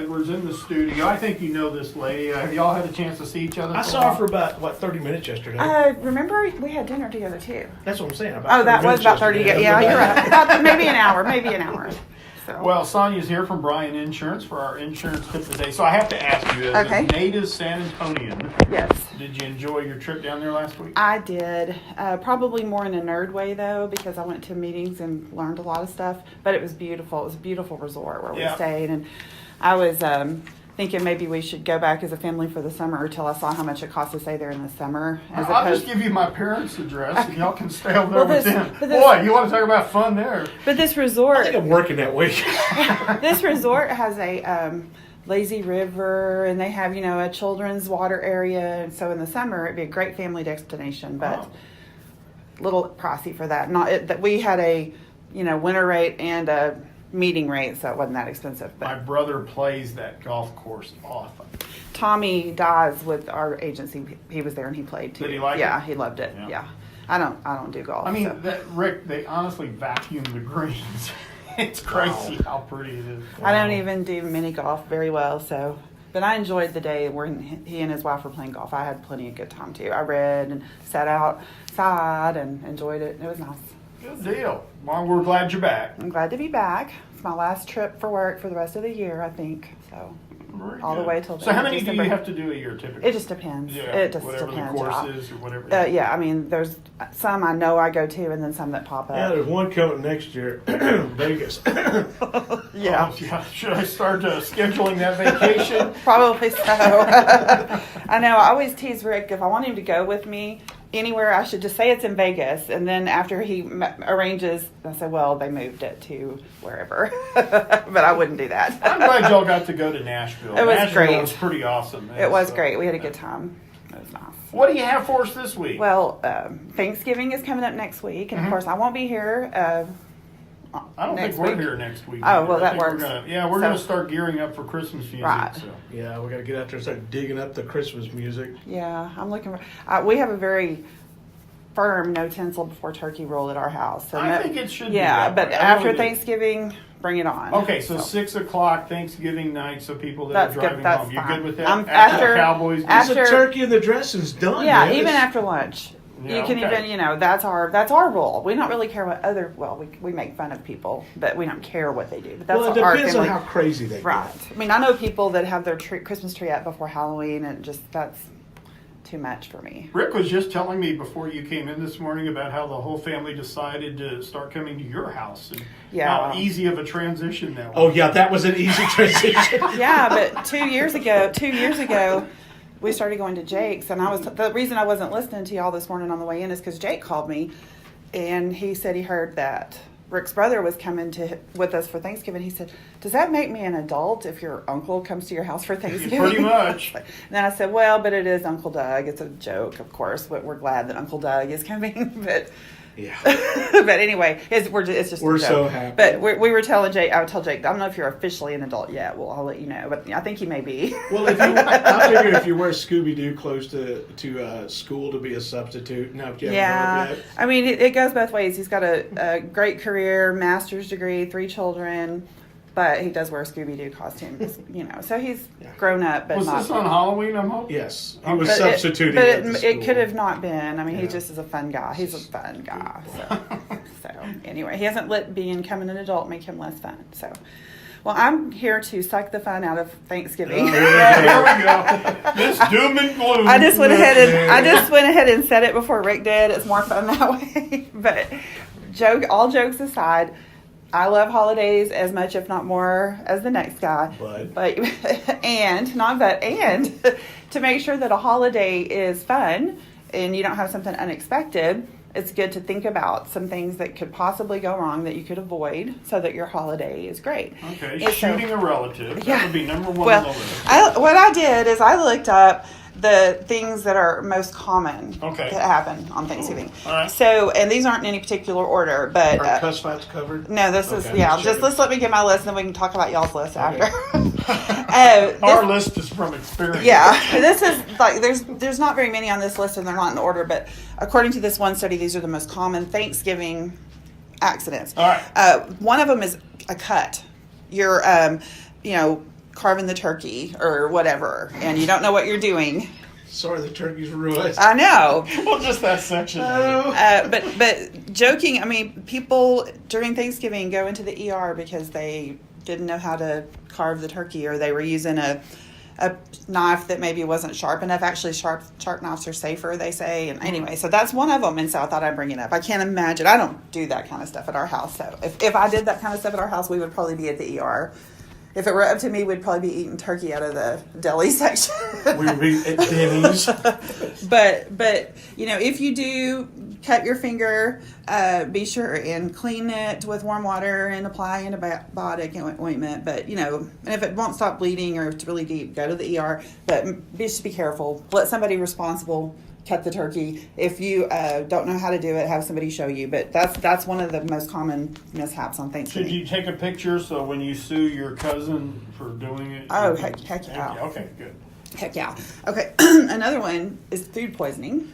Edwards in the studio. I think you know this lady. Have y'all had a chance to see each other? I saw her for about, 30 minutes yesterday. Remember we had dinner together too. That's what I'm saying. That was about 30. Yeah, you're right. Maybe an hour. So. Well, Sonia's here from Bryan Insurance for our insurance tip today. So I have to ask you, as a native San Antonian, yes, did you enjoy your trip down there last week? I did. Probably more in a nerd way though, because I went to meetings and learned a lot of stuff. But it was beautiful. It was a beautiful resort where we stayed, and I was thinking maybe we should go back as a family for the summer until I saw how much it costs to stay there in the summer. I'll just give you my parents' address and y'all can stay over there with them. Boy, you want to talk about fun there. But this resort... I think I'm working that week. This resort has a lazy river, and they have, a children's water area. And so in the summer, it'd be a great family destination, but a little pricey for that. That we had a, winter rate and a meeting rate, so it wasn't that expensive. But my brother plays that golf course often. Tommy Dawes with our agency, he was there and he played too. Did he like it? Yeah, he loved it. Yeah. I don't do golf. I mean, Rick, they honestly vacuum the greens. It's crazy how pretty it is. I don't even do mini golf very well, so. But I enjoyed the day where he and his wife were playing golf. I had plenty of good time too. I read and sat outside and enjoyed it. It was nice. Good deal. Well, we're glad you're back. I'm glad to be back. It's my last trip for work for the rest of the year, I think. So the way till. So how many do you have to do a year typically? It just depends. Yeah, it just whatever depends. The course is or whatever. Yeah, I mean, there's some I know I go to, and then some that pop up. Yeah, there's one coming next year, Vegas. Yeah. Should I start scheduling that vacation? Probably so. I know. I always tease Rick if I want him to go with me anywhere, I should just say it's in Vegas, and then after he arranges, I say, well, they moved it to wherever. But I wouldn't do that. I'm glad y'all got to go to Nashville. It was great. It was pretty awesome. It was great. We had a good time. It was nice. What do you have for us this week? Well, Thanksgiving is coming up next week, and of course I won't be here. I don't think we're here next week. Oh, well, that works. We're going to start gearing up for Christmas music. Right. So. Yeah, we got to get out there and start digging up the Christmas music. Yeah, I'm looking for... we have a very firm no tinsel before turkey rule at our house. So I think it should be Yeah, that but way. after Thanksgiving, bring it on. Okay, so 6 o'clock Thanksgiving night, so people that are driving home. You good with that? After Cowboys? After the turkey and the dressing's done. Yeah, even after lunch. Yeah, you can even, that's our rule. We don't really care what we make fun of people, but we don't care what they do. But that's it depends on how crazy they Right. get. I mean, I know people that have their Christmas tree up before Halloween, and that's too much for me. Rick was just telling me before you came in this morning about how the whole family decided to start coming to your house and how easy of a transition that was. Oh, yeah, that was an easy transition. Yeah, but 2 years ago, we started going to Jake's, and the reason I wasn't listening to y'all this morning on the way in is because Jake called me, and he said he heard that Rick's brother was coming with us for Thanksgiving. He said, "Does that make me an adult if your uncle comes to your house for Thanksgiving?" Pretty much. And then I said, "Well, but it is Uncle Doug. It's a joke, of course, but we're glad that Uncle Doug is coming." But yeah. But anyway, it's just we're a joke. so happy. But we were telling Jake. I would tell Jake, I don't know if you're officially an adult yet. Well, I'll let you know. But I think you may be. Well, I figure if you wear Scooby-Doo clothes to school to be a substitute. Now, if you haven't heard yet. I mean, it goes both ways. He's got a great career, master's degree, 3 children. But he does wear Scooby-Doo costumes, So he's grown up, but was this on Halloween? I'm hoping. Yes, he was substituting. But it could have not been. I mean, he just is a fun guy. He's a fun guy. So anyway, he hasn't let becoming an adult make him less fun. So, well, I'm here to suck the fun out of Thanksgiving. Here we go. This doom and gloom. I just went ahead and said it before Rick did. It's more fun that way. But all jokes aside, I love holidays as much, if not more, as the next guy. And to make sure that a holiday is fun and you don't have something unexpected, it's good to think about some things that could possibly go wrong that you could avoid so that your holiday is great. Okay, shooting a relative. That would be number one on the list. What I did is I looked up the things that are most common that happen on Thanksgiving. All right. So, and these aren't in any particular order, but... Are cuss fights covered? No, this is, just let me get my list, and then we can talk about y'all's list after. Our list is from experience. Yeah, this is, there's not very many on this list, and they're not in order, but according to this one study, these are the most common Thanksgiving accidents. All right. One of them is a cut. You're, carving the turkey or whatever, and you don't know what you're doing. Sorry, the turkey's ruined. I know. Well, just that section. But joking, I mean, people during Thanksgiving go into the ER because they didn't know how to carve the turkey, or they were using a knife that maybe wasn't sharp enough. Actually, sharp knives are safer, they say. And anyway, so that's one of them. And so I thought I'd bring it up. I can't imagine. I don't do that kind of stuff at our house. So if I did that kind of stuff at our house, we would probably be at the ER. If it were up to me, we'd probably be eating turkey out of the deli section. We would be at Denny's. But if you do cut your finger, be sure and clean it with warm water and apply antibiotic ointment. But and if it won't stop bleeding or it's really deep, go to the ER. But just be careful. Let somebody responsible cut the turkey. If you don't know how to do it, have somebody show you. But that's one of the most common mishaps on Thanksgiving. Should you take a picture so when you sue your cousin for doing it? Oh, heck yeah. Okay, good. Heck yeah. Okay, another one is food poisoning.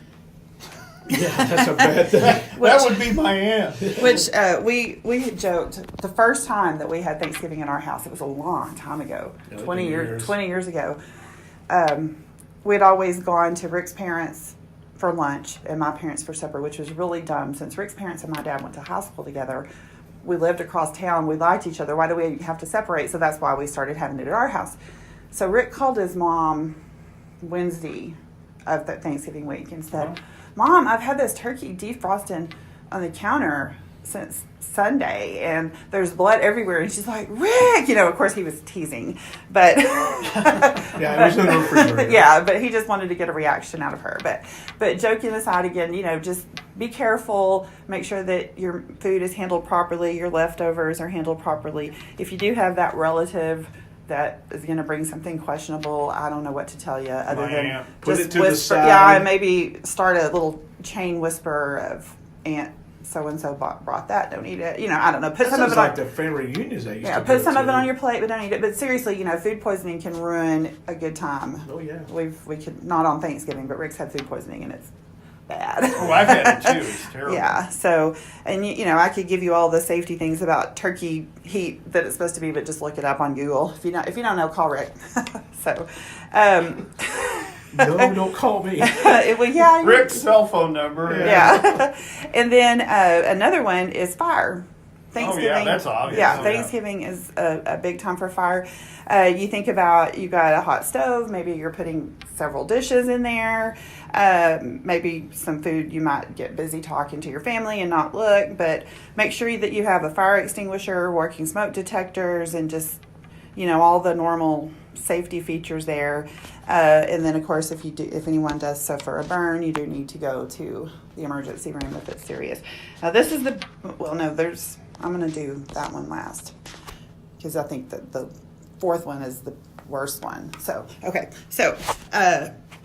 Yeah, that's a bad thing. That would be my aunt. Which we had joked the first time that we had Thanksgiving in our house. It was a long time ago, 20 years ago. We'd always gone to Rick's parents for lunch and my parents for supper, which was really dumb since Rick's parents and my dad went to high school together. We lived across town. We liked each other. Why do we have to separate? So that's why we started having it at our house. So Rick called his mom Wednesday of that Thanksgiving week and said, "Mom, I've had this turkey defrosting on the counter since Sunday, and there's blood everywhere." And she's like, "Rick," of course he was teasing, but yeah, it was in the refrigerator. Yeah, but he just wanted to get a reaction out of her. But joking aside, again, just be careful. Make sure that your food is handled properly. Your leftovers are handled properly. If you do have that relative that is going to bring something questionable, I don't know what to tell you other than put just it to whisper. the side. Yeah, maybe start a little chain whisper of Aunt so-and-so brought that, don't eat it. I don't know. Put some of it like on the family reunions that used to put go some of to. it on your plate, but don't eat it. But seriously, food poisoning can ruin a good time. Oh yeah. We could, not on Thanksgiving, but Rick's had food poisoning and it's bad. Oh, I've had it too. It's terrible. Yeah. So, and I could give you all the safety things about turkey heat that it's supposed to be, but just look it up on Google. If you don't know, call Rick. So, no, don't call me. Rick's cell phone number. Yeah. And then another one is fire. Thanksgiving. Oh, yeah, that's obvious. Yeah, Thanksgiving is a big time for fire. You think about, you got a hot stove, maybe you're putting several dishes in there, maybe some food you might get busy talking to your family and not look, but make sure that you have a fire extinguisher, working smoke detectors, and just, all the normal safety features there. And then, of course, if anyone does suffer a burn, you do need to go to the emergency room if it's serious. Now, this is I'm going to do that one last because I think that the fourth one is the worst one. So, okay. So,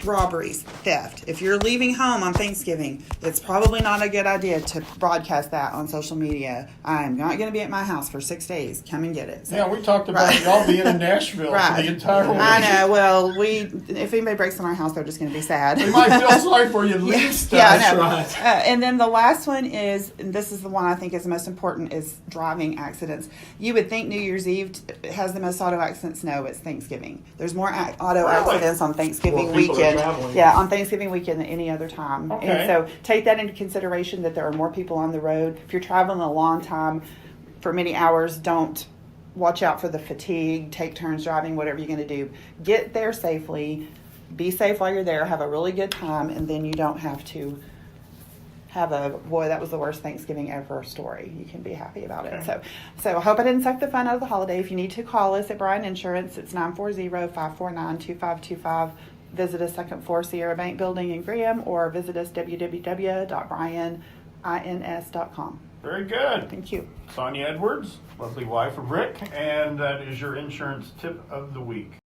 robberies, theft. If you're leaving home on Thanksgiving, it's probably not a good idea to broadcast that on social media. I'm not going to be at my house for 6 days. Come and get it. So, yeah, we talked about y'all being in Nashville for the entire week. I know. Well, if anybody breaks in our house, they're just going to be sad. We might feel sorry for you leave stuff. Yeah, no. Right. And then the last one is, and this is the one I think is the most important, is driving accidents. You would think New Year's Eve has the most auto accidents. No, it's Thanksgiving. There's more auto accidents on Thanksgiving weekend. Yeah, on Thanksgiving weekend than any other time. Okay. And so take that into consideration that there are more people on the road. If you're traveling a long time for many hours, don't watch out for the fatigue, take turns driving, whatever you're going to do. Get there safely, be safe while you're there, have a really good time, and then you don't have to have that was the worst Thanksgiving ever story. You can be happy about it. Okay. So I hope I didn't suck the fun out of the holiday. If you need to call us at Bryan Insurance, it's 940-549-2525. Visit us second floor Sierra Bank Building in Graham, or visit us www.bryanins.com. Very good. Thank you. Sonia Edwards, lovely wife of Rick, and that is your insurance tip of the week.